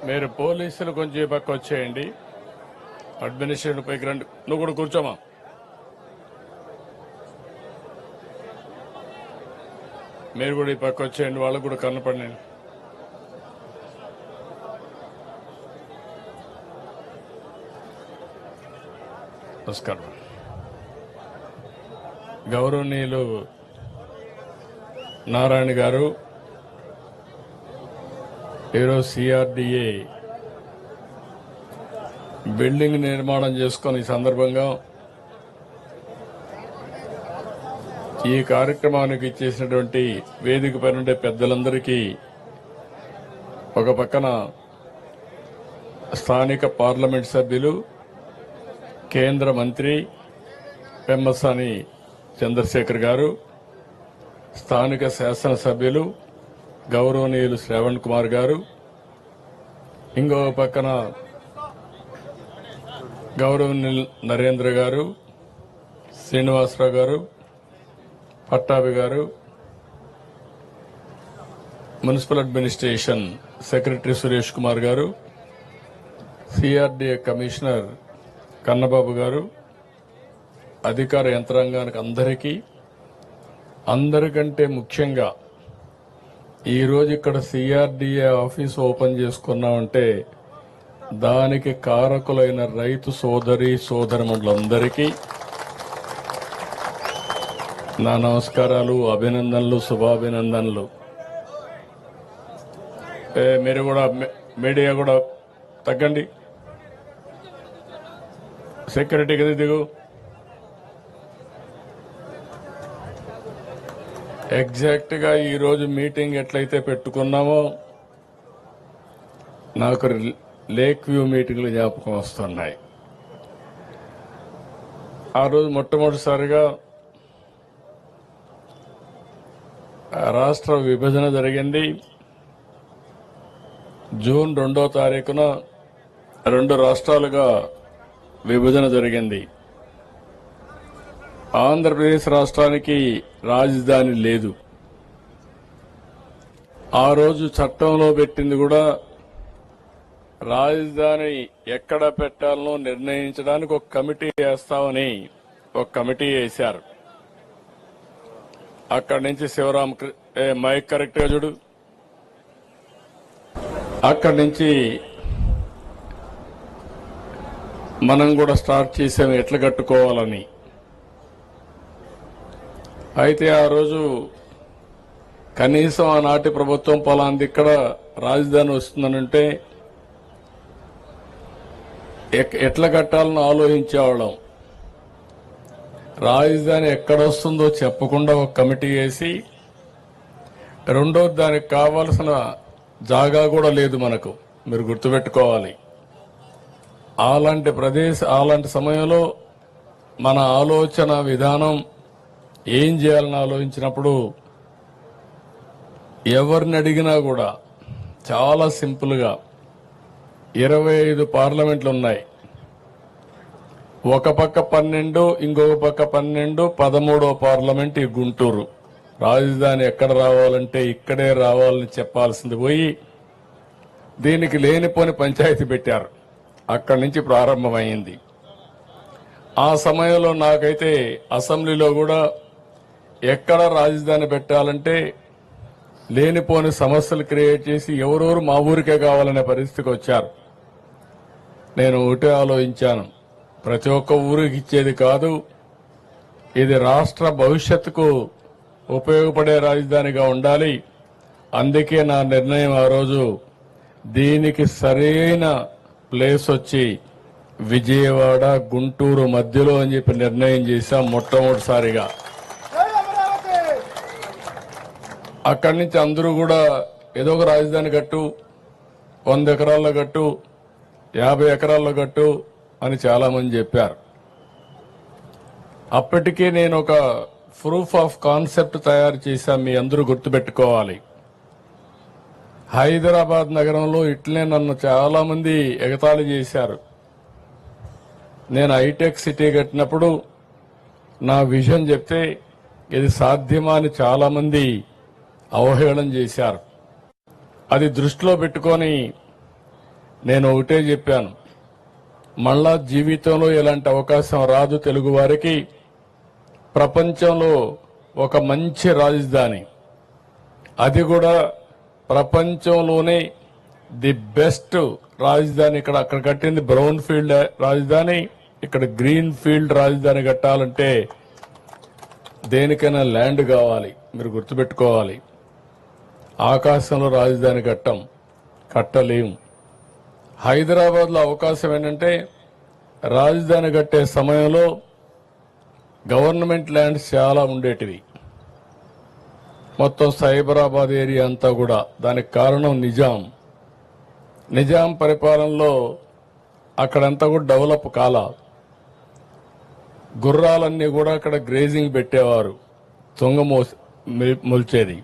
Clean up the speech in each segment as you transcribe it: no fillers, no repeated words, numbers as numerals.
మీరు పోలీసులు కొంచెం ఈ పక్క వచ్చేయండి. అడ్మినిస్ట్రేషన్ పైకి రండి. నువ్వు కూడా కూర్చోమా. మీరు కూడా ఈ పక్క వచ్చేయండి, వాళ్ళకు కూడా కనపడి. నమస్కారం. గౌరవనీయులు నారాయణ గారు ఈరోజు సిఆర్డిఏ బిల్డింగ్ నిర్మాణం చేసుకుని ఈ సందర్భంగా ఈ కార్యక్రమానికి ఇచ్చేసినటువంటి వేదిక పైన ఉండే పెద్దలందరికీ, ఒక పక్కన స్థానిక పార్లమెంట్ సభ్యులు, కేంద్ర మంత్రి పెమ్మసాని చంద్రశేఖర్ గారు, స్థానిక శాసనసభ్యులు గౌరవనీయులు శ్రవణ్ కుమార్ గారు, ఇంకో పక్కన గౌరవనీయులు నరేంద్ర గారు, శ్రీనివాసరావు గారు, పట్టాభి గారు, municipal administration secretary Suresh Kumar గారు, సిఆర్డీఏ కమిషనర్ కన్నబాబు గారు, అధికార యంత్రాంగానికి అందరికంటే ముఖ్యంగా ఈరోజు ఇక్కడ సిఆర్డీఏ ఆఫీస్ ఓపెన్ చేసుకున్నామంటే దానికి కారకులైన రైతు సోదరి సోదరములందరికీ నా నమస్కారాలు, అభినందనలు, శుభాభినందనలు. మీరు కూడా మీడియా కూడా తగ్గండి. సెక్యూరిటీ కదా దిగు. ఎగ్జాక్ట్ గా ఈరోజు మీటింగ్ ఎట్లయితే పెట్టుకున్నామో నాకు లేక్ వ్యూ మీటింగ్లు జ్ఞాపకం వస్తున్నాయి. ఆ రోజు మొట్టమొదటిసారిగా రాష్ట్ర విభజన జరిగింది. జూన్ 2వ తారీఖున 2 రాష్ట్రాలుగా విభజన జరిగింది. ఆంధ్రప్రదేశ్ రాష్ట్రానికి రాజధాని లేదు. ఆ రోజు చట్టంలో పెట్టింది కూడా రాజధాని ఎక్కడ పెట్టాలనో నిర్ణయించడానికి ఒక కమిటీ వేస్తామని ఒక కమిటీ వేశారు. అక్కడి నుంచి శివరాం మైక్ కరెక్ట్ గా చూడు. అక్కడి నుంచి మనం కూడా స్టార్ట్ చేసాము ఎట్లా కట్టుకోవాలని. అయితే ఆ రోజు కనీసం ఆనాటి ప్రభుత్వం పలాంది ఇక్కడ రాజధాని వస్తుందనంటే ఎట్లా కట్టాలని ఆలోచించేవాళ్ళం. రాజధాని ఎక్కడ వస్తుందో చెప్పకుండా ఒక కమిటీ వేసి, రెండోది దానికి కావాల్సిన జాగా కూడా లేదు మనకు. మీరు గుర్తుపెట్టుకోవాలి. అలాంటి సమయంలో మన ఆలోచన విధానం ఏం చేయాలని ఆలోచించినప్పుడు ఎవరిని అడిగినా కూడా చాలా సింపుల్ గా 25 పార్లమెంట్లు ఉన్నాయి. ఒక పక్క 12, ఇంకొక పక్క 12, 13వ పార్లమెంట్ ఈ గుంటూరు. రాజధాని ఎక్కడ రావాలంటే ఇక్కడే రావాలని చెప్పాల్సింది పోయి దీనికి లేనిపోని పంచాయతీ పెట్టారు. అక్కడి నుంచి ప్రారంభమైంది. ఆ సమయంలో నాకైతే అసెంబ్లీలో కూడా ఎక్కడ రాజధాని పెట్టాలంటే లేనిపోని సమస్యలు క్రియేట్ చేసి ఎవరెవరు మా ఊరికే కావాలనే పరిస్థితికి వచ్చారు. నేను ఒకటే ఆలోచించాను, ప్రతి ఒక్క ఊరికి ఇచ్చేది కాదు, ఇది రాష్ట్ర భవిష్యత్తుకు ఉపయోగపడే రాజధానిగా ఉండాలి. అందుకే నా నిర్ణయం ఆ రోజు దీనికి సరైన ప్లేస్ వచ్చి విజయవాడ గుంటూరు మధ్యలో అని చెప్పి నిర్ణయం చేశాం మొట్టమొదటిసారిగా. అక్కడి నుంచి అందరూ కూడా ఏదో ఒక రాజధాని కట్టు, 100 ఎకరాల్లో కట్టు, 50 ఎకరాల్లో కట్టు అని చాలా మంది చెప్పారు. అప్పటికే నేను ఒక ప్రూఫ్ ఆఫ్ కాన్సెప్ట్ తయారు చేశాం. మీ అందరూ గుర్తుపెట్టుకోవాలి. హైదరాబాద్ నగరంలో ఇట్లనే నన్ను చాలా మంది ఎగతాళి చేశారు. నేను హైటెక్ సిటీ కట్టినప్పుడు నా విజన్ చెప్తే ఇది సాధ్యమా అని చాలా మంది అవహేళన చేశారు. అది దృష్టిలో పెట్టుకొని నేను ఒకటే చెప్పాను, మళ్ళా జీవితంలో ఇలాంటి అవకాశం రాదు తెలుగు వారికి. ప్రపంచంలో ఒక మంచి రాజధాని, అది కూడా ప్రపంచంలోనే ది బెస్ట్ రాజధాని అక్కడ కట్టింది బ్రౌన్ ఫీల్డ్ రాజధాని, ఇక్కడ గ్రీన్ ఫీల్డ్ రాజధాని కట్టాలంటే దేనికైనా ల్యాండ్ కావాలి. మీరు గుర్తుపెట్టుకోవాలి, ఆకాశంలో రాజధాని కట్టలేం. హైదరాబాద్లో అవకాశం ఏంటంటే రాజధాని కట్టే సమయంలో గవర్నమెంట్ ల్యాండ్స్ చాలా ఉండేటివి, మొత్తం సైబరాబాద్ ఏరియా అంతా కూడా. దానికి కారణం నిజాం పరిపాలనలో అక్కడంతా కూడా డెవలప్ కాలా. గుర్రాలన్నీ కూడా అక్కడ గ్రేజింగ్ పెట్టేవారు, మొల్చేది.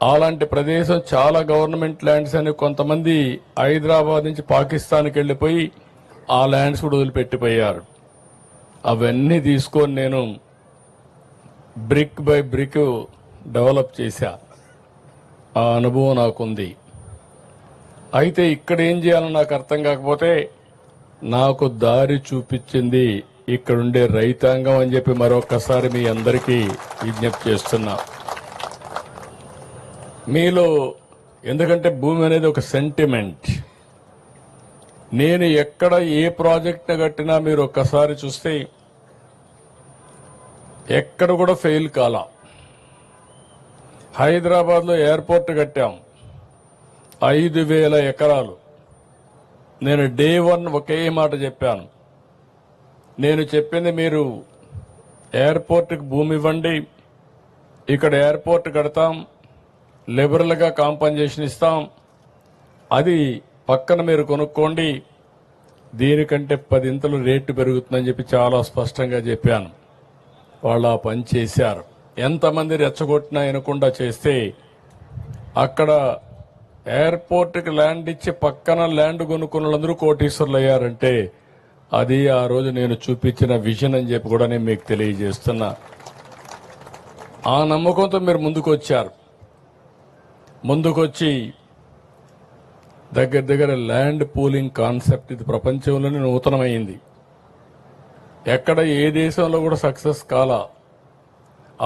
అలాంటి ప్రదేశం చాలా గవర్నమెంట్ ల్యాండ్స్ అని కొంతమంది హైదరాబాద్ నుంచి పాకిస్తాన్కి వెళ్ళిపోయి ఆ ల్యాండ్స్ కూడా వదిలిపెట్టిపోయారు. అవన్నీ తీసుకొని నేను బ్రిక్ బై బ్రిక్ డెవలప్ చేశా. ఆ అనుభవం నాకుంది. అయితే ఇక్కడ ఏం చేయాలని నాకు అర్థం కాకపోతే నాకు దారి చూపించింది ఇక్కడుండే రైతాంగం అని చెప్పి మరొకసారి మీ అందరికీ విజ్ఞప్తి చేస్తున్నా. మీలో ఎందుకంటే భూమి అనేది ఒక సెంటిమెంట్. నేను ఎక్కడ ఏ ప్రాజెక్ట్ని కట్టినా మీరు ఒక్కసారి చూస్తే ఎక్కడ కూడా ఫెయిల్ కాలా. హైదరాబాద్లో ఎయిర్పోర్ట్ కట్టాం, 5,000 ఎకరాలు. నేను డే 1 ఒకే మాట చెప్పాను, నేను చెప్పింది మీరు ఎయిర్పోర్ట్కి భూమి ఇవ్వండి, ఇక్కడ ఎయిర్పోర్ట్ కడతాం, లిబరల్గా కాంపన్సేషన్ ఇస్తాం, అది పక్కన మీరు కొనుక్కోండి, దీనికంటే 10 ఇంతలు రేటు పెరుగుతుందని చెప్పి చాలా స్పష్టంగా చెప్పాను. వాళ్ళు ఆ పని చేశారు. ఎంతమంది రెచ్చగొట్టినా వినకుండా చేస్తే అక్కడ ఎయిర్పోర్ట్కి ల్యాండ్ ఇచ్చి పక్కన ల్యాండ్ కొనుక్కున్న వాళ్ళందరూ కోటీశ్వర్లు అయ్యారంటే అది ఆ రోజు నేను చూపించిన విజన్ అని చెప్పి కూడా నేను మీకు తెలియజేస్తున్నా. ఆ నమ్మకంతో మీరు ముందుకొచ్చి దగ్గర ల్యాండ్ పూలింగ్ కాన్సెప్ట్ ఇది ప్రపంచంలోనే నూతనమైంది. ఎక్కడ ఏ దేశంలో కూడా సక్సెస్ కాలా.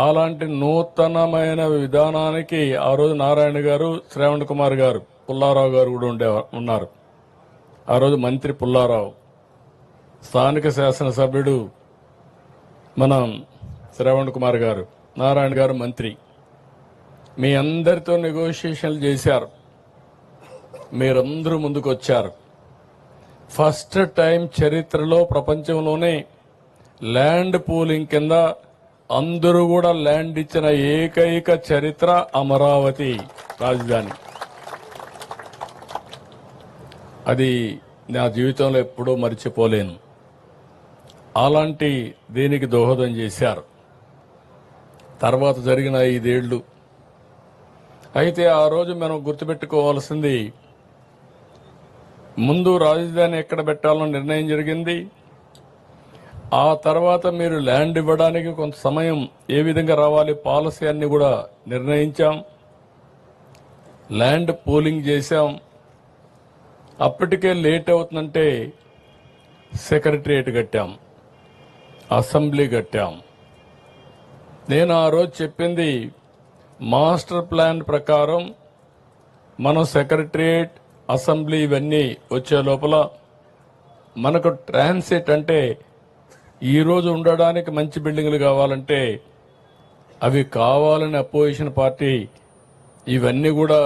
అలాంటి నూతనమైన విధానానికి ఆ రోజు నారాయణ గారు, శ్రావణ్ కుమార్ గారు, పుల్లారావు గారు కూడా ఉన్నారు. ఆ రోజు మంత్రి పుల్లారావు, స్థానిక శాసనసభ్యుడు మన శ్రావణ్ కుమార్ గారు, నారాయణ గారు మంత్రి. మీ అందరితో నెగోషియేషన్లు చేశారు, మీరందరూ ముందుకు వచ్చారు. ఫస్ట్ టైం చరిత్రలో ప్రపంచంలోనే ల్యాండ్ పూలింగ్ కింద అందరూ కూడా ల్యాండ్ ఇచ్చిన ఏకైక చరిత్ర అమరావతి రాజధాని. అది నా జీవితంలో ఎప్పుడూ మర్చిపోలేను. అలాంటి దీనికి దోహదం చేశారు. తర్వాత జరిగిన 5 ఏళ్లు. అయితే ఆ రోజు మనం గుర్తుపెట్టుకోవాల్సింది, ముందు రాజధాని ఎక్కడ పెట్టాలో నిర్ణయం జరిగింది. ఆ తర్వాత మీరు ల్యాండ్ ఇవ్వడానికి కొంత సమయం ఏ విధంగా రావాలి పాలసీ అన్ని కూడా నిర్ణయించాం. ల్యాండ్ పూలింగ్ చేశాం. అప్పటికే లేట్ అవుతుందంటే సెక్రటరియట్ కట్టాం, అసెంబ్లీ కట్టాం. నేను ఆ రోజు చెప్పింది మాస్టర్ ప్లాన్ ప్రకారం మనం సెక్రటరియట్, అసెంబ్లీ ఇవన్నీ వచ్చే లోపల మనకు ట్రాన్సిట్ అంటే ఈ రోజు ఉండడానికి మంచి బిల్డింగ్లు కావాలంటే అవి కావాలని అపోజిషన్ పార్టీ ఇవన్నీ కూడా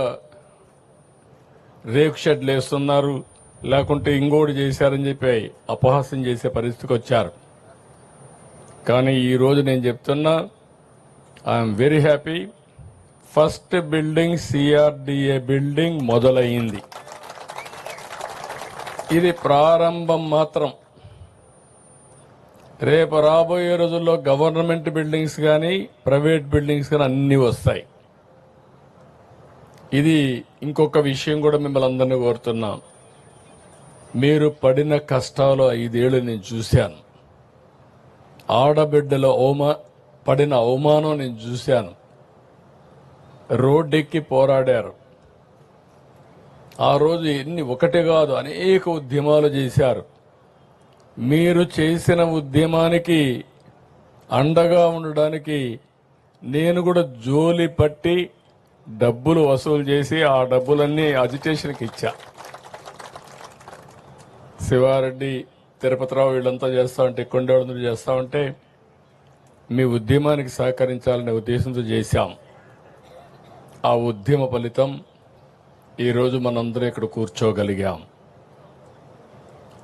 రేకు షెడ్లు వేస్తున్నారు, లేకుంటే ఇంకోటి చేశారని చెప్పి అపహాస్యం చేసే పరిస్థితికి వచ్చారు. కానీ ఈ రోజు నేను చెప్తున్నా, I'm very happy. First building CRDA building మొదలైంది. ఇది ప్రారంభం మాత్రం. రేపు రాబోయే రోజుల్లో గవర్నమెంట్ బిల్డింగ్స్ కానీ ప్రైవేట్ బిల్డింగ్స్ కానీ అన్నీ వస్తాయి. ఇది ఇంకొక విషయం కూడా మిమ్మల్ని అందరినీ కోరుతున్నాం. మీరు పడిన కష్టాలు 5 ఏళ్లు నేను చూశాను. ఆడబిడ్డల పడిన అవమానం నేను చూశాను. రోడ్డెక్కి పోరాడారు. ఆ రోజు ఒకటి కాదు అనేక ఉద్యమాలు చేశారు. మీరు చేసిన ఉద్యమానికి అండగా ఉండడానికి నేను కూడా జోలి పట్టి డబ్బులు వసూలు చేసి ఆ డబ్బులన్నీ అజిటేషన్కి ఇచ్చా. శివారెడ్డి, తిరుపతిరావు వీళ్ళంతా చేస్తా ఉంటే, కొండేవాళ్ళందరూ చేస్తా ఉంటే మీ ఉద్యమానికి సహకరించాలనే ఉద్దేశంతో చేశాం. ఆ ఉద్యమ ఫలితం ఈరోజు మనందరం ఇక్కడ కూర్చోగలిగాం.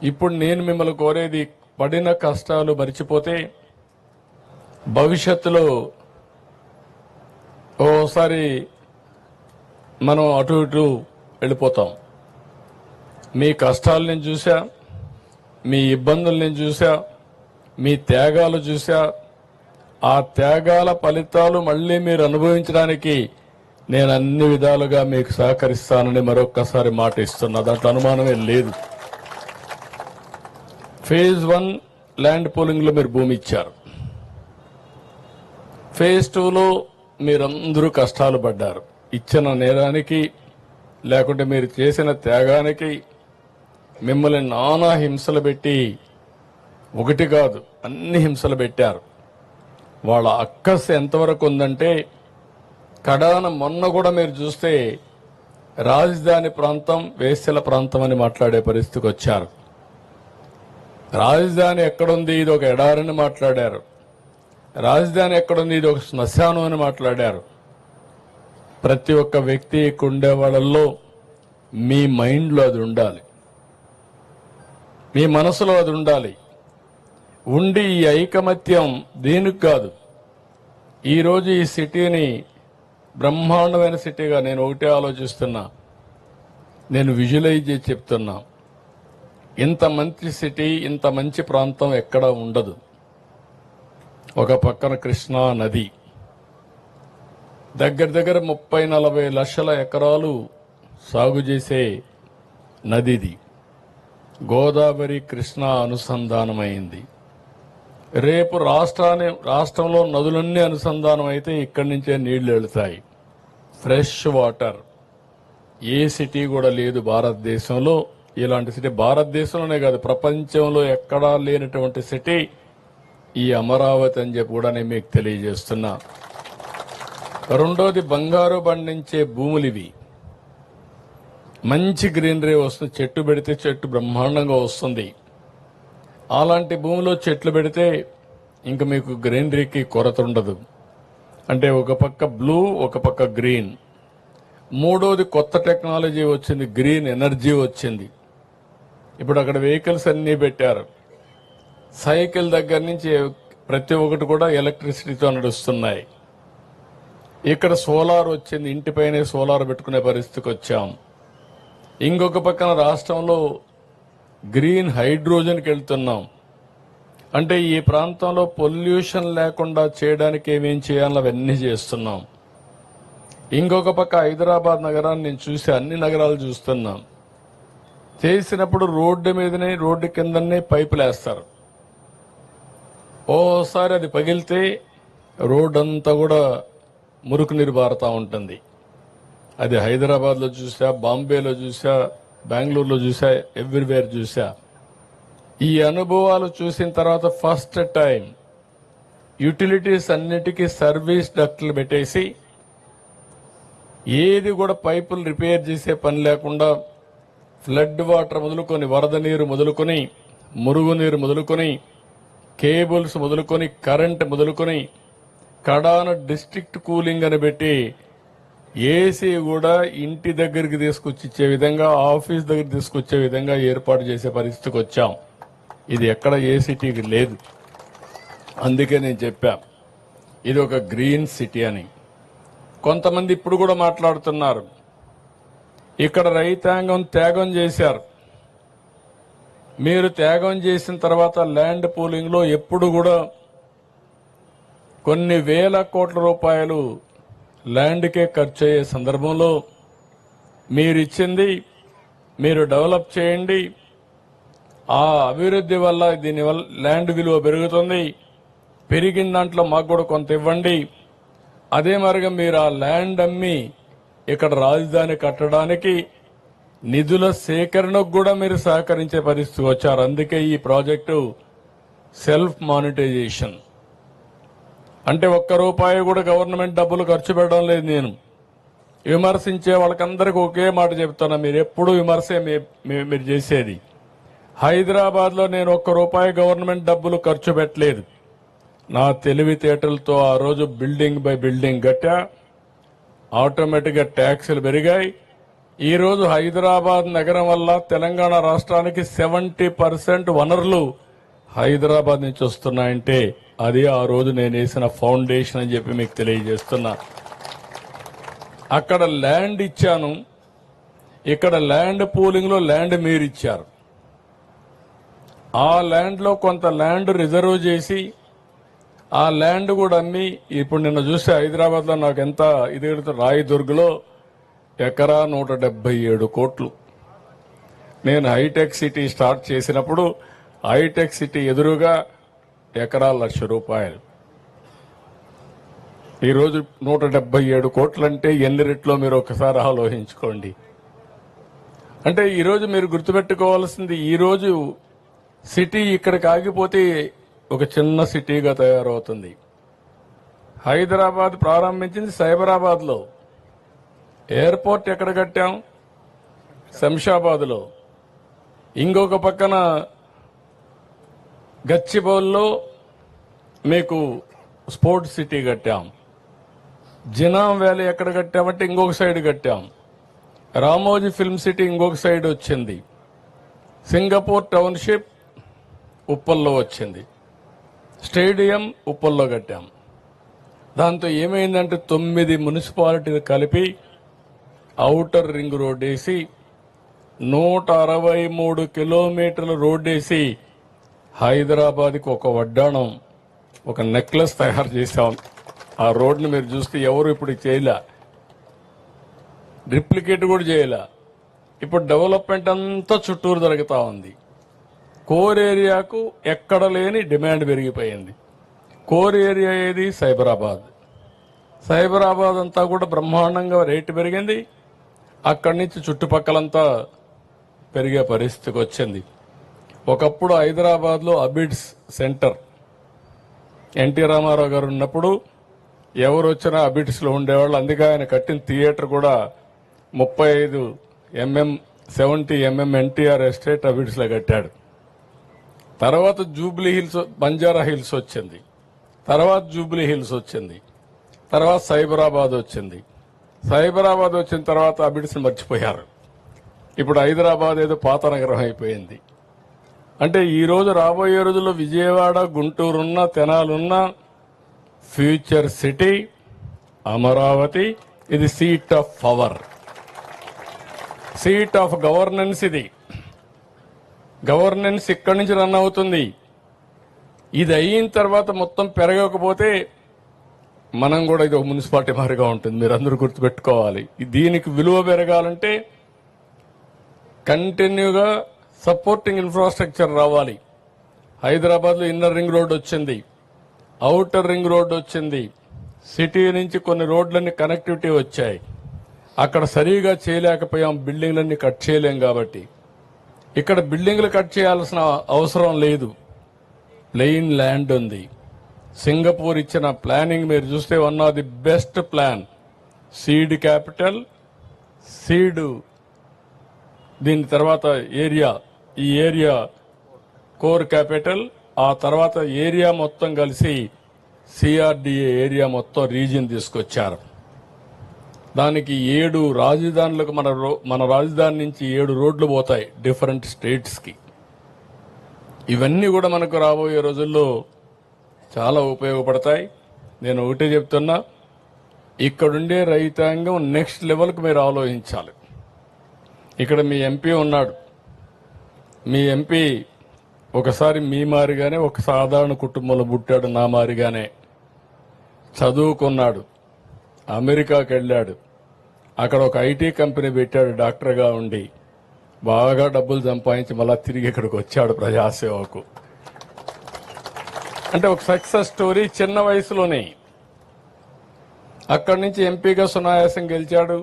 ఇప్పుడు నేను మిమ్మల్ని కోరేది, పడిన కష్టాలు మరిచిపోతే భవిష్యత్తులో ఓసారి మనం అటు ఇటు వెళ్ళిపోతాం. మీ కష్టాలు నేను చూసా, మీ ఇబ్బందులు నేను చూసా, మీ త్యాగాలు చూసా. ఆ త్యాగాల ఫలితాలు మళ్ళీ మీరు అనుభవించడానికి నేను అన్ని విధాలుగా మీకు సహకరిస్తానని మరొక్కసారి మాట ఇస్తున్నా. దాంట్లో అనుమానమే లేదు. ఫేజ్ 1 ల్యాండ్ పూలింగ్ లో మీరు భూమి ఇచ్చారు. ఫేజ్ 2లో మీరందరూ కష్టాలు పడ్డారు. ఇచ్చిన నేరానికి లేకుంటే మీరు చేసిన త్యాగానికి మిమ్మల్ని నానా హింసలు పెట్టి, ఒకటి కాదు అన్ని హింసలు పెట్టారు. వాళ్ళ అక్కస్ ఎంతవరకు ఉందంటే, కడాన మొన్న కూడా మీరు చూస్తే రాజధాని ప్రాంతం వేశ్యల ప్రాంతం అని మాట్లాడే పరిస్థితికి వచ్చారు. రాజధాని ఎక్కడుంది, ఇది ఒక ఎడారని మాట్లాడారు. రాజధాని ఎక్కడుంది, ఇది ఒక శ్మశానం అని మాట్లాడారు. ప్రతి ఒక్క వ్యక్తి ఉండే వాళ్ళల్లో మీ మైండ్లో అది ఉండాలి, మీ మనసులో అది ఉండాలి. ఉండి ఈ ఐకమత్యం దేనికి కాదు. ఈరోజు ఈ సిటీని బ్రహ్మాండమైన సిటీగా నేను ఒకటే ఆలోచిస్తున్నా, నేను విజువలైజ్ చేసి చెప్తున్నా. ఇంత మంచి సిటీ, ఇంత మంచి ప్రాంతం ఎక్కడా ఉండదు. ఒక పక్కన కృష్ణా నది, దగ్గర దగ్గర 30-40 లక్షల ఎకరాలు సాగు చేసే నదిది. గోదావరి కృష్ణా అనుసంధానమైంది. రేపు రాష్ట్రంలో నదులన్నీ అనుసంధానం అయితే ఇక్కడి నుంచే నీళ్లు వెళతాయి. Fresh water. ఏ సిటీ కూడా లేదు భారతదేశంలో ఇలాంటి సిటీ. భారతదేశంలోనే కాదు, ప్రపంచంలో ఎక్కడా లేనటువంటి సిటీ ఈ అమరావతి అని చెప్పి కూడా నేను మీకు తెలియజేస్తున్నా. రెండోది, బంగారు పండించే భూములు ఇవి. మంచి గ్రీనరీ వస్తుంది. చెట్టు పెడితే చెట్టు బ్రహ్మాండంగా వస్తుంది. అలాంటి భూమిలో చెట్లు పెడితే ఇంక మీకు గ్రీనరీకి కొరత ఉండదు. అంటే ఒక పక్క బ్లూ, ఒక పక్క గ్రీన్. మూడోది, కొత్త టెక్నాలజీ వచ్చింది, గ్రీన్ ఎనర్జీ వచ్చింది. ఇప్పుడు అక్కడ వెహికల్స్ అన్నీ పెట్టారు. సైకిల్ దగ్గర నుంచి ప్రతి ఒక్కటి కూడా ఎలక్ట్రిసిటీతో నడుస్తున్నాయి. ఇక్కడ సోలార్ వచ్చింది, ఇంటిపైనే సోలార్ పెట్టుకునే పరిస్థితికి వచ్చాం. ఇంకొక పక్కన రాష్ట్రంలో గ్రీన్ హైడ్రోజన్కి వెళ్తున్నాం. అంటే ఈ ప్రాంతంలో పొల్యూషన్ లేకుండా చేయడానికి ఏమేం చేయాలో అవన్నీ చేస్తున్నాం. ఇంకొక పక్క హైదరాబాద్ నగరాన్ని నేను చూసి, అన్ని నగరాలు చూస్తున్నాం. చేసినప్పుడు రోడ్డు మీదనే, రోడ్డు కిందనే పైపులు వేస్తారు. ఓసారి అది పగిలితే రోడ్ అంతా కూడా మురుకు నీరు బారుతూ ఉంటుంది. అది హైదరాబాద్లో చూసా, బాంబేలో చూసా, బెంగళూరులో చూసా, ఎవ్రీవేర్ చూసా. ఈ అనుభవాలు చూసిన తర్వాత ఫస్ట్ టైం యూటిలిటీస్ అన్నిటికీ సర్వీస్ డక్ట్లు పెట్టేసి, ఏది కూడా పైపులు రిపేర్ చేసే పని లేకుండా ఫ్లడ్ వాటర్ మొదలుకొని, వరద నీరు మొదలుకొని, మురుగునీరు మొదలుకొని, కేబుల్స్ మొదలుకొని, కరెంట్ మొదలుకొని, కడాన డిస్ట్రిక్ట్ కూలింగ్ అని పెట్టి ఏసీ కూడా ఇంటి దగ్గరికి తీసుకొచ్చి ఇచ్చే విధంగా, ఆఫీస్ దగ్గర తీసుకొచ్చే విధంగా ఏర్పాటు చేసే పరిస్థితికి వచ్చాం. ఇది ఎక్కడ ఏ సిటీకి లేదు. అందుకే నేను చెప్పా ఇది ఒక గ్రీన్ సిటీ అని. కొంతమంది ఇప్పుడు కూడా మాట్లాడుతున్నారు, ఇక్కడ రైతాంగం త్యాగం చేశారు. మీరు త్యాగం చేసిన తర్వాత ల్యాండ్ పూలింగ్ లో ఎప్పుడు కూడా కొన్ని వేల కోట్ల రూపాయలు ల్యాండ్కే ఖర్చు అయ్యే సందర్భంలో మీరిచ్చింది మీరు డెవలప్ చేయండి, ఆ అభివృద్ధి వల్ల దీనివల్ల ల్యాండ్ విలువ పెరుగుతుంది, పెరిగిన దాంట్లో మాకు కూడా కొంత ఇవ్వండి. అదే మరిగా మీరు ఆ ల్యాండ్ అమ్మి ఇక్కడ రాజధాని కట్టడానికి నిధుల సేకరణకు కూడా మీరు సహకరించే పరిస్థితి వచ్చారు. అందుకే ఈ ప్రాజెక్టు సెల్ఫ్ మానిటైజేషన్ అంటే ఒక్క రూపాయి కూడా గవర్నమెంట్ డబ్బులు ఖర్చు పెట్టడం లేదు. నేను విమర్శించే వాళ్ళకందరికీ ఒకే మాట చెప్తున్నా, మీరు ఎప్పుడు విమర్శే మీరు చేసేది. హైదరాబాద్లో నేను ఒక్క రూపాయి గవర్నమెంట్ డబ్బులు ఖర్చు పెట్టలేదు. నా తెలివితేటలతో ఆ రోజు బిల్డింగ్ బై బిల్డింగ్ కట్టా. ఆటోమేటిక్గా ట్యాక్సులు పెరిగాయి. ఈ రోజు హైదరాబాద్ నగరం వల్ల తెలంగాణ రాష్ట్రానికి 70% వనరులు హైదరాబాద్ నుంచి వస్తున్నాయంటే అది ఆ రోజు నేను వేసిన ఫౌండేషన్ అని చెప్పి మీకు తెలియజేస్తున్నా. అక్కడ ల్యాండ్ ఇచ్చాను, ఇక్కడ ల్యాండ్ పూలింగ్ లో ల్యాండ్ మీరు ఇచ్చారు. ఆ ల్యాండ్ లో కొంత ల్యాండ్ రిజర్వ్ చేసి ఆ ల్యాండ్ కూడా అమ్మి ఇప్పుడు నిన్న చూస్తే హైదరాబాద్ లో నాకు ఎంత ఇది రాయదుర్గ్లో ఎకరా 177 కోట్లు. నేను హైటెక్ సిటీ స్టార్ట్ చేసినప్పుడు హైటెక్ సిటీ ఎదురుగా ఎకరా ₹1,00,000. ఈరోజు 177 కోట్లంటే ఎన్ని రెట్లో మీరు ఒకసారి ఆలోచించుకోండి. అంటే ఈరోజు మీరు గుర్తుపెట్టుకోవాల్సింది, ఈరోజు సిటీ ఇక్కడికి ఆగిపోతే ఒక చిన్న సిటీగా తయారవుతుంది. హైదరాబాద్ ప్రారంభించింది సైబరాబాద్లో. ఎయిర్పోర్ట్ ఎక్కడ కట్టాం? శంషాబాద్లో. ఇంకొక పక్కన గచ్చిబౌల్లో మీకు స్పోర్ట్స్ సిటీ కట్టాం. జినాం వ్యాలీ ఎక్కడ కట్టామంటే ఇంకొక సైడ్ కట్టాం. రామోజీ ఫిల్మ్ సిటీ ఇంకొక సైడ్ వచ్చింది. సింగపూర్ టౌన్షిప్ ఉప్పల్లో వచ్చింది. స్టేడియం ఉప్పల్లో కట్టాం. దాంతో ఏమైందంటే 9 మున్సిపాలిటీలు కలిపి ఔటర్ రింగ్ రోడ్ వేసి 163 కిలోమీటర్ల రోడ్ వేసి హైదరాబాద్కి ఒక వడ్డాణం, ఒక నెక్లెస్ తయారు చేశాం. ఆ రోడ్ని మీరు చూస్తే ఎవరు ఇప్పుడు చేయలే, రిప్లికేట్ కూడా చేయలే. ఇప్పుడు డెవలప్మెంట్ అంతా చుట్టూరు జరుగుతూ ఉంది. కోర్ ఏరియాకు ఎక్కడ లేని డిమాండ్ పెరిగిపోయింది. కోర్ ఏరియా ఏది? సైబరాబాద్. సైబరాబాద్ అంతా కూడా బ్రహ్మాండంగా రేటు పెరిగింది. అక్కడి నుంచి చుట్టుపక్కలంతా పెరిగే పరిస్థితికి వచ్చింది. ఒకప్పుడు హైదరాబాద్లో అబిడ్స్ సెంటర్ ఎన్టీ రామారావు గారు ఉన్నప్పుడు ఎవరు వచ్చినా అబిడ్స్లో ఉండేవాళ్ళు. అందుకే ఆయన కట్టిన థియేటర్ కూడా 35 mm 70 mm ఎన్టీఆర్ ఎస్టేట్ అబిడ్స్లో కట్టాడు. తర్వాత జూబ్లీ హిల్స్, బంజారా హిల్స్ వచ్చింది. తర్వాత జూబ్లీ హిల్స్ వచ్చింది. తర్వాత సైబరాబాద్ వచ్చింది. సైబరాబాద్ వచ్చిన తర్వాత అబిడ్స్ని మర్చిపోయారు. ఇప్పుడు హైదరాబాద్ ఏదో పాత నగరం అయిపోయింది. అంటే ఈ రోజు రాబోయే రోజుల్లో విజయవాడ, గుంటూరున్న, తెనాలున్న ఫ్యూచర్ సిటీ అమరావతి. ఇది seat of power, seat of governance. ఇది గవర్నెన్స్ ఇక్కడి నుంచి రన్ అవుతుంది. ఇది అయిన తర్వాత మొత్తం పెరగకపోతే మనం కూడా ఇది ఒక మున్సిపాలిటీ మారిగా ఉంటుంది. మీరందరూ గుర్తుపెట్టుకోవాలి. దీనికి విలువ పెరగాలంటే కంటిన్యూగా సపోర్టింగ్ ఇన్ఫ్రాస్ట్రక్చర్ రావాలి. హైదరాబాద్లో ఇన్నర్ రింగ్ రోడ్ వచ్చింది, ఔటర్ రింగ్ రోడ్ వచ్చింది. సిటీ నుంచి కొన్ని రోడ్లన్నీ కనెక్టివిటీ వచ్చాయి. అక్కడ సరిగా చేయలేకపోయాం, బిల్డింగ్లన్నీ కట్ చేయలేం. కాబట్టి ఇక్కడ బిల్డింగ్లు కట్ చేయాల్సిన అవసరం లేదు. ప్లెయిన్ ల్యాండ్ ఉంది. సింగపూర్ ఇచ్చిన ప్లానింగ్ మీరు చూస్తే one of the best plan. Seed capital, seed, దీని తర్వాత ఏరియా, ఈ ఏరియా కోర్ క్యాపిటల్, ఆ తర్వాత ఏరియా మొత్తం కలిసి సిఆర్డిఏ ఏరియా మొత్తం రీజియన్ తీసుకొచ్చారు. దానికి 7 రాజధానులకు మన రాజధాని నుంచి 7 రోడ్లు పోతాయి డిఫరెంట్ స్టేట్స్ కి. ఇవన్నీ కూడా మనకు రాబోయే రోజుల్లో చాలా ఉపయోగపడతాయి. నేను ఒకటే చెప్తున్నా, ఇక్కడుండే రైతాంగం నెక్స్ట్ లెవెల్కి మీరు ఆలోచించాలి. ఇక్కడ మీ ఎంపీ ఉన్నాడు. మీ ఎంపీ ఒకసారి మీ మారిగానే ఒక సాధారణ కుటుంబంలో పుట్టాడు, నా మారిగానే చదువుకున్నాడు, అమెరికాకి వెళ్ళాడు, అక్కడ ఒక ఐటీ కంపెనీ పెట్టాడు డాక్టర్గా ఉండి, బాగా డబ్బులు సంపాదించి మళ్ళా తిరిగి ఇక్కడికి వచ్చాడు ప్రజాసేవకు. అంటే ఒక సక్సెస్ స్టోరీ. చిన్న వయసులోనే అక్కడి నుంచి ఎంపీగా సునాయాసం గెలిచాడు.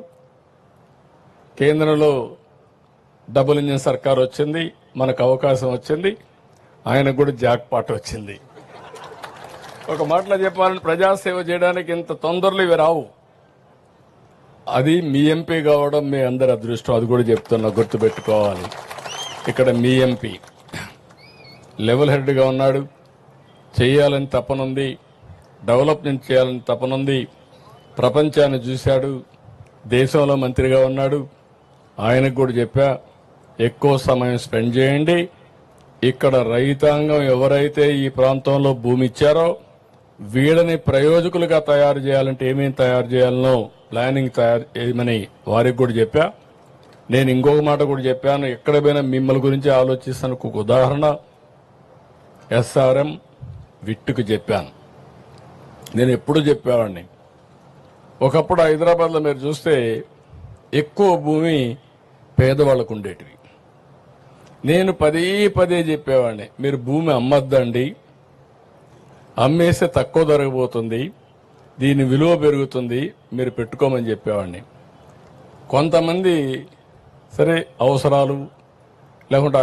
కేంద్రంలో డబుల్ ఇంజిన్ సర్కార్ వచ్చింది, మనకు అవకాశం వచ్చింది, ఆయనకు కూడా జాక్ పాట్ వచ్చింది. ఒక మాటలో చెప్పాలంటే ప్రజాసేవ చేయడానికి ఇంత తొందరలు ఇవి రావు. అది మీ ఎంపీ కావడం మీ అందరి అదృష్టం. అది కూడా చెప్తున్నా, గుర్తుపెట్టుకోవాలి. ఇక్కడ మీ ఎంపీ లెవెల్ హెడ్గా ఉన్నాడు, చేయాలని తపనుంది, డెవలప్మెంట్ చేయాలని తపనుంది, ప్రపంచాన్ని చూశాడు, దేశంలో మంత్రిగా ఉన్నాడు. ఆయనకు కూడా చెప్పా, ఎక్కువ సమయం స్పెండ్ చేయండి. ఇక్కడ రైతాంగం ఎవరైతే ఈ ప్రాంతంలో భూమి ఇచ్చారో వీళ్ళని ప్రయోజకులుగా తయారు చేయాలంటే ఏమేమి తయారు చేయాలనో ప్లానింగ్ తయారు చేయమని వారికి కూడా చెప్పా. నేను ఇంకొక మాట కూడా చెప్పాను, ఎక్కడ పోయినా మిమ్మల్ని గురించి ఆలోచిస్తాను. ఒక ఉదాహరణ SRM విట్టుకు చెప్పాను. నేను ఎప్పుడూ చెప్పేవాడిని, ఒకప్పుడు హైదరాబాద్లో మీరు చూస్తే ఎక్కువ భూమి పేదవాళ్లకు ఉండేటివి. నేను పదే చెప్పేవాడిని, మీరు భూమి అమ్మద్దండి, అమ్మేస్తే తక్కువ ధరపోతుంది, దీని విలువ పెరుగుతుంది, మీరు పెట్టుకోమని చెప్పేవాడిని. కొంతమంది సరే అవసరాలు లేకుండా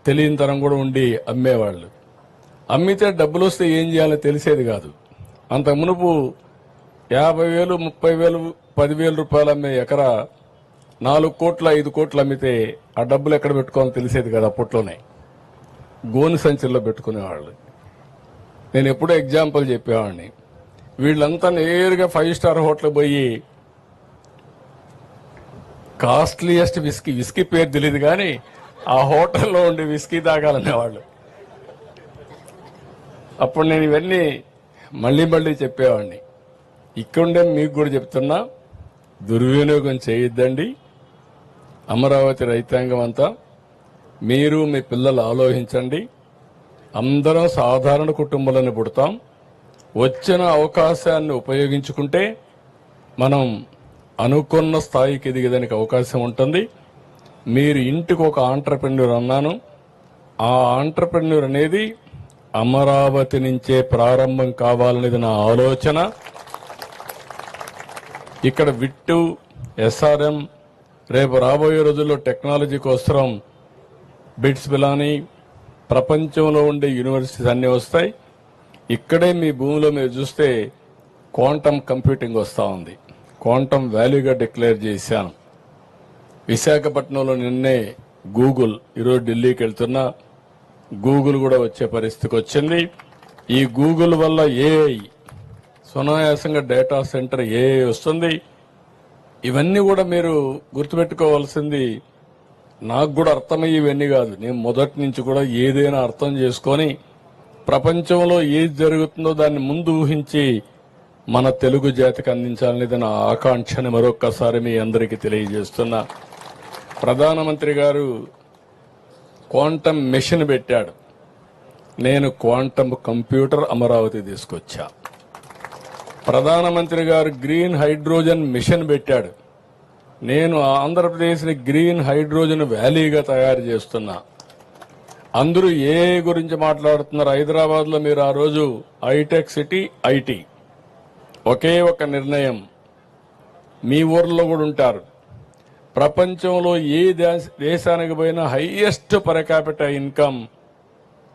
తెలియనితనం కూడా ఉండి అమ్మేవాళ్ళు. అమ్మితే డబ్బులు వస్తే ఏం చేయాలో తెలిసేది కాదు. అంత మునుపు 50,000, 30,000, 10,000 రూపాయలు అమ్మే ఎకరా 4 కోట్ల 5 కోట్లు అమ్మితే ఆ డబ్బులు ఎక్కడ పెట్టుకోవాలో తెలిసేది కదా. అప్పట్లోనే గోను సంచుల్లో పెట్టుకునేవాళ్ళు. నేను ఎప్పుడూ ఎగ్జాంపుల్ చెప్పేవాడిని, వీళ్ళంతా నేరుగా 5 స్టార్ హోటల్ పోయి కాస్ట్లీయెస్ట్ విస్కీ పేరు తెలియదు కానీ ఆ హోటల్లో ఉండి విస్కీ తాగాలనేవాళ్ళు. అప్పుడు నేను ఇవన్నీ మళ్ళీ చెప్పేవాడిని. ఇక్కడుండే మీకు కూడా చెప్తున్నా, దుర్వినియోగం చేయొద్దండి. అమరావతి రైతాంగం అంతా మీరు మీ పిల్లలు ఆలోచించండి. అందరం సాధారణ కుటుంబాలను పుడతాం. వచ్చిన అవకాశాన్ని ఉపయోగించుకుంటే మనం అనుకున్న స్థాయికి ఎదిగేదానికి అవకాశం ఉంటుంది. మీరు ఇంటికి ఒక ఆంట్రప్రెన్యూర్ అన్నాను. ఆ ఆంట్రప్రెన్యూర్ అనేది అమరావతి నుంచే ప్రారంభం కావాలనేది నా ఆలోచన. ఇక్కడ విట్టు, SRM, రేపు రాబోయే రోజుల్లో టెక్నాలజీ కోసం బిట్స్ పిలాని ప్రపంచంలో ఉండే యూనివర్సిటీస్ అన్నీ వస్తాయి. ఇక్కడే మీ భూమిలో మీరు చూస్తే క్వాంటమ్ కంప్యూటింగ్ వస్తూ ఉంది. క్వాంటమ్ వాల్యూగా డిక్లేర్ చేశాను. విశాఖపట్నంలో నిన్నే గూగుల్, ఈరోజు ఢిల్లీకి వెళ్తున్నా, గూగుల్ కూడా వచ్చే పరిస్థితికి వచ్చింది. ఈ గూగుల్ వల్ల AI సునాయాసంగా డేటా సెంటర్ AI వస్తుంది. ఇవన్నీ కూడా మీరు గుర్తుపెట్టుకోవాల్సింది. నాకు కూడా అర్థమయ్యి ఇవన్నీ కాదు, నేను మొదటి నుంచి కూడా ఏదైనా అర్థం చేసుకొని ప్రపంచంలో ఏది జరుగుతుందో దాన్ని ముందు ఊహించి మన తెలుగు జాతికి అందించాలనేది నా ఆకాంక్షని మరొక్కసారి మీ అందరికీ తెలియజేస్తున్నా. ప్రధానమంత్రి గారు క్వాంటమ్ మెషిన్ పెట్టాడు, నేను క్వాంటమ్ కంప్యూటర్ అమరావతి తీసుకొచ్చా. ప్రధానమంత్రి గారు గ్రీన్ హైడ్రోజన్ మిషన్ పెట్టాడు, నేను ఆంధ్రప్రదేశ్ని గ్రీన్ హైడ్రోజన్ వ్యాలీగా తయారు చేస్తున్నా. అందరూ ఏ గురించి మాట్లాడుతున్నారు? హైదరాబాద్లో మీరు ఆ రోజు హైటెక్ సిటీ, IT ఒకే ఒక నిర్ణయం, మీ ఊర్లో కూడా ఉంటారు. ప్రపంచంలో ఏ దేశానికి పోయినా హైయెస్ట్ పర్ క్యాపిటల్ ఇన్కమ్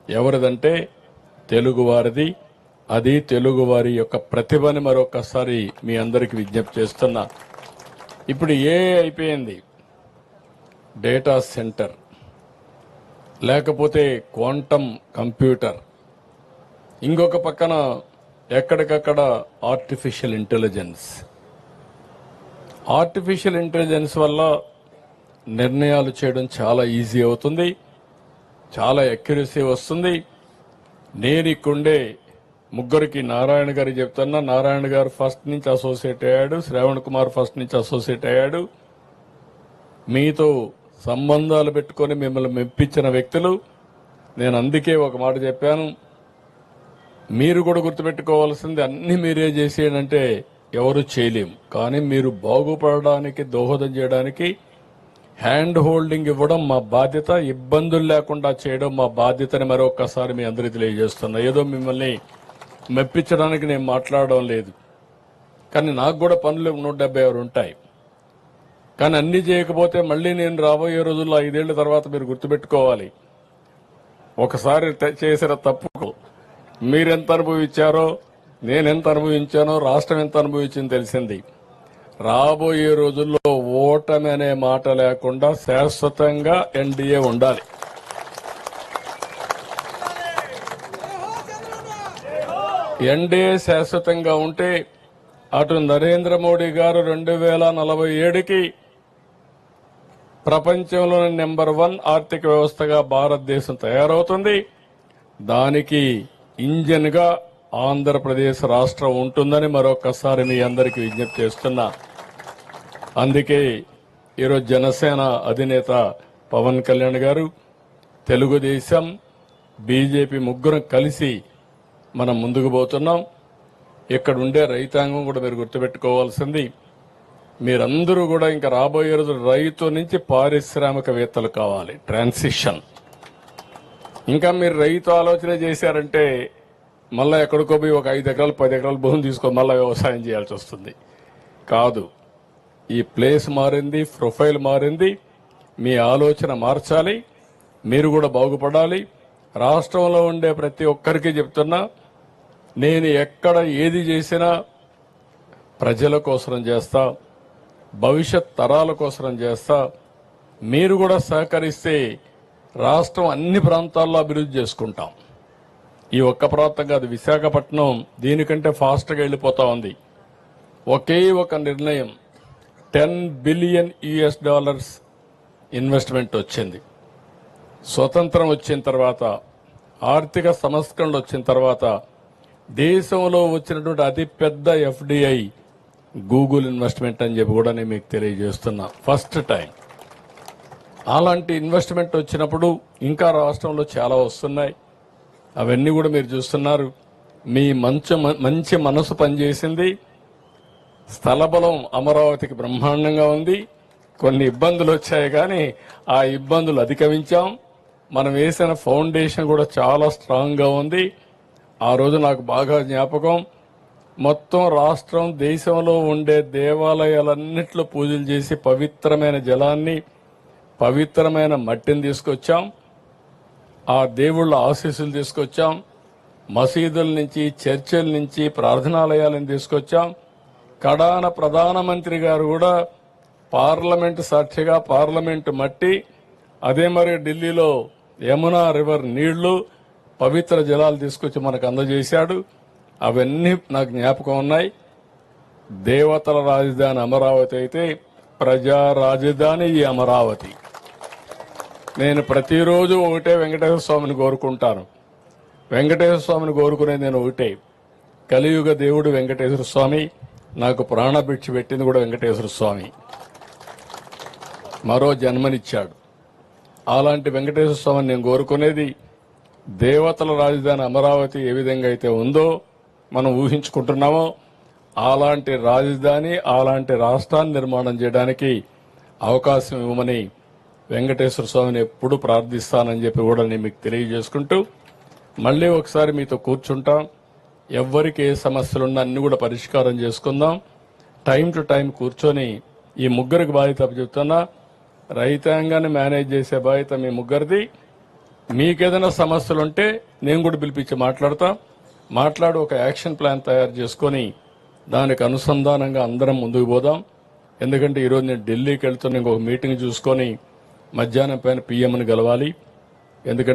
ఎవరిదంటే తెలుగువారిది. అది తెలుగువారి యొక్క ప్రతిభని మరొకసారి మీ అందరికీ విజ్ఞప్తి చేస్తున్నా. ఇప్పుడు అయిపోయింది, డేటా సెంటర్ లేకపోతే క్వాంటమ్ కంప్యూటర్, ఇంకొక పక్కన ఎక్కడికక్కడ ఆర్టిఫిషియల్ ఇంటెలిజెన్స్ వల్ల నిర్ణయాలు చేయడం చాలా ఈజీ అవుతుంది, చాలా అక్యురసీ వస్తుంది. నేను ఇక్కడే ముగ్గురికి నారాయణ గారు చెప్తున్నా, నారాయణ గారు ఫస్ట్ నుంచి అసోసియేట్ అయ్యాడు, శ్రావణ్ కుమార్ ఫస్ట్ నుంచి అసోసియేట్ అయ్యాడు. మీతో సంబంధాలు పెట్టుకొని మిమ్మల్ని మెప్పించిన వ్యక్తులు. నేను అందుకే ఒక మాట చెప్పాను, మీరు కూడా గుర్తుపెట్టుకోవాల్సింది, అన్ని మీరే చేసేయంటే ఎవరు చేయలేం, కానీ మీరు బాగుపడడానికి దోహదం చేయడానికి హ్యాండ్ హోల్డింగ్ ఇవ్వడం మా బాధ్యత, ఇబ్బందులు లేకుండా చేయడం మా బాధ్యతని మరొకసారి మీ అందరికీ తెలియజేస్తున్నా. ఏదో మిమ్మల్ని మెప్పించడానికి నేను మాట్లాడడం లేదు, కానీ నాకు కూడా పనులు 176 ఉంటాయి. కానీ అన్ని చేయకపోతే మళ్ళీ నేను రాబోయే రోజుల్లో 5 ఏళ్ల తర్వాత మీరు గుర్తుపెట్టుకోవాలి, ఒకసారి చేసిన తప్పుకు మీరెంత అనుభవించారో, నేనెంత అనుభవించానో, రాష్ట్రం ఎంత అనుభవించిందో తెలిసింది. రాబోయే రోజుల్లో ఓటమి అనే మాట లేకుండా శాశ్వతంగా ఎన్డీఏ ఉండాలి. ఎన్డీఏ శాశ్వతంగా ఉంటే అటు నరేంద్ర మోడీ గారు 2047కి ప్రపంచంలోని నెంబర్ 1 ఆర్థిక వ్యవస్థగా భారతదేశం తయారవుతుంది. దానికి ఇంజన్ గా ఆంధ్రప్రదేశ్ రాష్ట్రం ఉంటుందని మరొకసారి మీ అందరికీ విజ్ఞప్తి చేస్తున్నా. అందుకే ఈరోజు జనసేన అధినేత పవన్ కళ్యాణ్ గారు, తెలుగుదేశం, బీజేపీ ముగ్గురం కలిసి మనం ముందుకు పోతున్నాం. ఇక్కడ ఉండే రైతాంగం కూడా మీరు గుర్తుపెట్టుకోవాల్సింది, మీరందరూ కూడా ఇంకా రాబోయే రోజు రైతు నుంచి పారిశ్రామికవేత్తలు కావాలి. ట్రాన్సిషన్. ఇంకా మీరు రైతు ఆలోచన చేశారంటే మళ్ళా ఎక్కడికో పోయి ఒక 5 ఎకరాలు 10 ఎకరాలు భూమి తీసుకొని మళ్ళా వ్యవసాయం చేయాల్సి వస్తుంది. కాదు, ఈ ప్లేస్ మారింది, ప్రొఫైల్ మారింది. మీ ఆలోచన మార్చాలి, మీరు కూడా బాగుపడాలి. రాష్ట్రంలో ఉండే ప్రతి ఒక్కరికి చెప్తున్నా, నేను ఎక్కడ ఏది చేసినా ప్రజల కోసం చేస్తా, భవిష్యత్ తరాల కోసం చేస్తా. మీరు కూడా సహకరిస్తే రాష్ట్రం అన్ని ప్రాంతాల్లో అభివృద్ధి చేసుకుంటాం. ఈ ఒక్క ప్రాంతం కాదు, విశాఖపట్నం దీనికంటే ఫాస్ట్గా వెళ్ళిపోతా ఉంది. ఒకే ఒక నిర్ణయం, $10 బిలియన్ ఇన్వెస్ట్మెంట్ వచ్చింది. స్వతంత్రం వచ్చిన తర్వాత, ఆర్థిక సంస్కరణలు వచ్చిన తర్వాత దేశంలో వచ్చినటువంటి అతిపెద్ద ఎఫ్డిఐ గూగుల్ ఇన్వెస్ట్మెంట్ అని చెప్పి కూడా నేను మీకు తెలియజేస్తున్నా. ఫస్ట్ టైం అలాంటి ఇన్వెస్ట్మెంట్ వచ్చినప్పుడు ఇంకా రాష్ట్రంలో చాలా వస్తున్నాయి. అవన్నీ కూడా మీరు చూస్తున్నారు. మీ మంచి మనసు పనిచేసింది. స్థల బలం అమరావతికి బ్రహ్మాండంగా ఉంది. కొన్ని ఇబ్బందులు వచ్చాయి, కానీ ఆ ఇబ్బందులు అధిగమించాం. మనం వేసిన ఫౌండేషన్ కూడా చాలా స్ట్రాంగ్ గా ఉంది. ఆ రోజు నాకు బాగా జ్ఞాపకం, మొత్తం రాష్ట్రం దేశంలో ఉండే దేవాలయాలన్నిట్లో పూజలు చేసి పవిత్రమైన జలాన్ని, పవిత్రమైన మట్టిని తీసుకొచ్చాం. ఆ దేవుళ్ళ ఆశీస్సులు తీసుకొచ్చాం. మసీదుల నుంచి, చర్చిల నుంచి, ప్రార్థనాలయాలను తీసుకొచ్చాం. కడాన ప్రధానమంత్రి గారు కూడా పార్లమెంటు సాక్షిగా పార్లమెంటు మట్టి, అదే మరి ఢిల్లీలో యమునా రివర్ నీళ్లు, పవిత్ర జలాలు తీసుకొచ్చి మనకు అందజేశాడు. అవన్నీ నాకు జ్ఞాపకం ఉన్నాయి. దేవతల రాజధాని అమరావతి అయితే ప్రజా రాజధాని ఈ అమరావతి. నేను ప్రతిరోజు ఒకటే వెంకటేశ్వర స్వామిని కోరుకుంటాను. వెంకటేశ్వర స్వామిని కోరుకునేది నేను ఒకటే, కలియుగ దేవుడు వెంకటేశ్వర స్వామి. నాకు ప్రాణభిక్ష పెట్టింది కూడా వెంకటేశ్వర స్వామి. మరో జన్మనిచ్చాడు. అలాంటి వెంకటేశ్వర స్వామిని నేను కోరుకునేది. దేవతల రాజధాని అమరావతి ఏ విధంగా అయితే ఉందో మనం ఊహించుకుంటున్నామో, అలాంటి రాజధాని, అలాంటి రాష్ట్రాన్ని నిర్మాణం చేయడానికి అవకాశం ఇవ్వమని వెంకటేశ్వర స్వామిని ఎప్పుడూ ప్రార్థిస్తానని చెప్పి కూడా నేను మీకు తెలియజేసుకుంటూ, మళ్ళీ ఒకసారి మీతో కూర్చుంటాం. ఎవ్వరికి ఏ సమస్యలున్నా అన్ని కూడా పరిష్కారం చేసుకుందాం. టైం టు టైం కూర్చొని ఈ ముగ్గురికి బాధ్యత చెప్తున్నా. రైతాంగాన్ని మేనేజ్ చేసే బాధ్యత మీ ముగ్గురిది. మీకేదైనా సమస్యలుంటే నేను కూడా పిలిపించి మాట్లాడి ఒక యాక్షన్ ప్లాన్ తయారు చేసుకొని దానికి అనుసంధానంగా అందరం ముందుకు పోదాం. ఎందుకంటే ఈరోజు నేను ఢిల్లీకి వెళ్తున్న ఇంకొక మీటింగ్ చూసుకొని మధ్యాహ్నం పైన పీఎంని కలవాలి. ఎందుకంటే